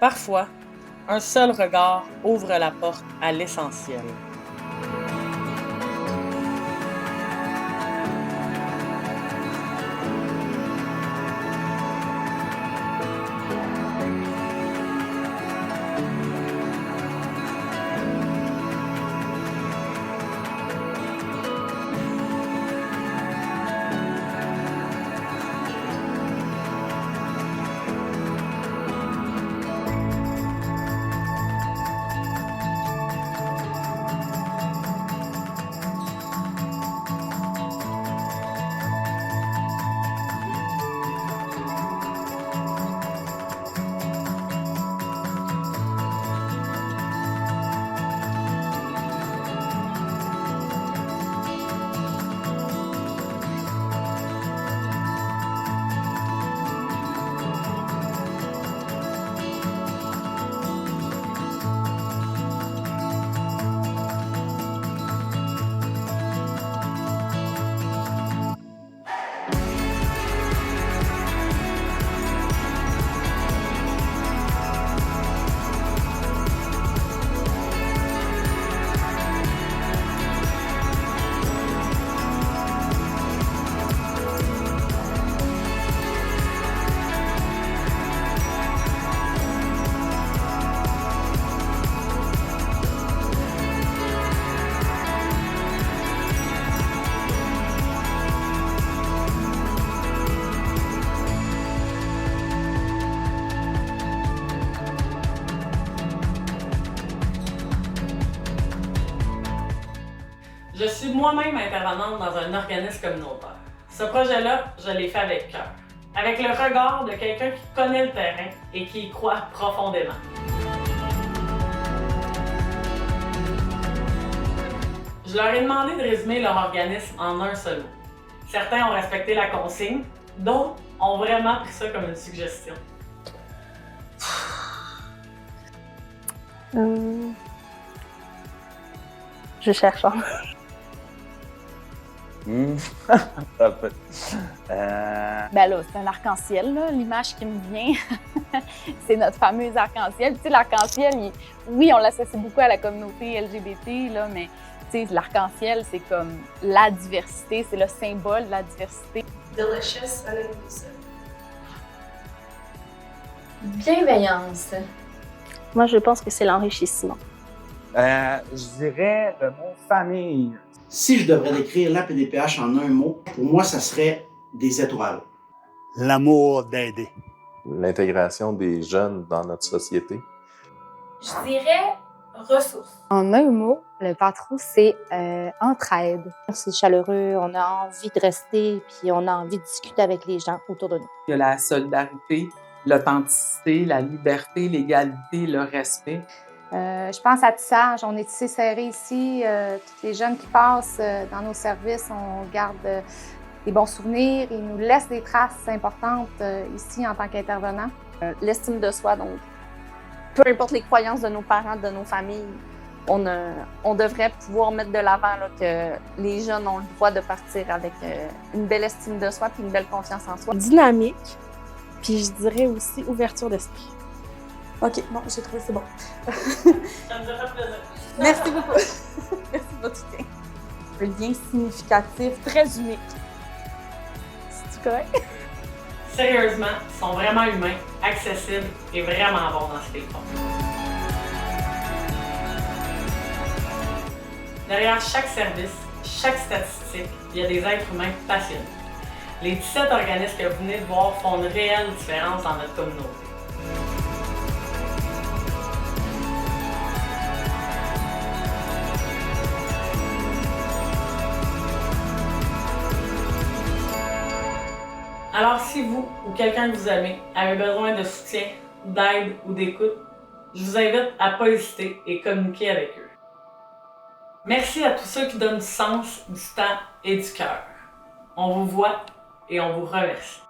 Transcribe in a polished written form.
Parfois, un seul regard ouvre la porte à l'essentiel. Je suis moi-même intervenante dans un organisme communautaire. Ce projet-là, je l'ai fait avec cœur, avec le regard de quelqu'un qui connaît le terrain et qui y croit profondément. Je leur ai demandé de résumer leur organisme en un seul mot. Certains ont respecté la consigne, d'autres ont vraiment pris ça comme une suggestion. Je cherche. Ben là, c'est un arc-en-ciel, là, l'image qui me vient. C'est notre fameux arc-en-ciel. Tu sais, l'arc-en-ciel, oui, on l'associe beaucoup à la communauté LGBT, là, mais tu sais, l'arc-en-ciel, c'est comme la diversité, c'est le symbole de la diversité. Delicious, allez ça. Bienveillance. Moi, je pense que c'est l'enrichissement. je dirais le mot famille. Si je devrais décrire l'APDPH en un mot, pour moi, ça serait des étoiles. L'amour d'aider. L'intégration des jeunes dans notre société. Je dirais ressources. En un mot, le patron, c'est entraide. C'est chaleureux, on a envie de rester, puis on a envie de discuter avec les gens autour de nous. Il y a la solidarité, l'authenticité, la liberté, l'égalité, le respect. Je pense à tissage. On est tissé serré ici. Tous les jeunes qui passent dans nos services, on garde des bons souvenirs. Ils nous laissent des traces importantes ici en tant qu'intervenants. L'estime de soi, donc, peu importe les croyances de nos parents, de nos familles, on devrait pouvoir mettre de l'avant là, que les jeunes ont le droit de partir avec une belle estime de soi et une belle confiance en soi. Dynamique, puis je dirais aussi ouverture d'esprit. OK, bon, j'ai trouvé, c'est bon. Ça me fait plaisir. Merci beaucoup. Merci de votre soutien. Un lien significatif, très unique. C'est-tu correct? Sérieusement, ils sont vraiment humains, accessibles et vraiment bons dans ce qu'ils font. Derrière chaque service, chaque statistique, il y a des êtres humains passionnés. Les 17 organismes que vous venez de voir font une réelle différence dans notre communauté. Alors, si vous ou quelqu'un que vous aimez avez besoin de soutien, d'aide ou d'écoute, je vous invite à ne pas hésiter et communiquer avec eux. Merci à tous ceux qui donnent du sens, du temps et du cœur. On vous voit et on vous remercie.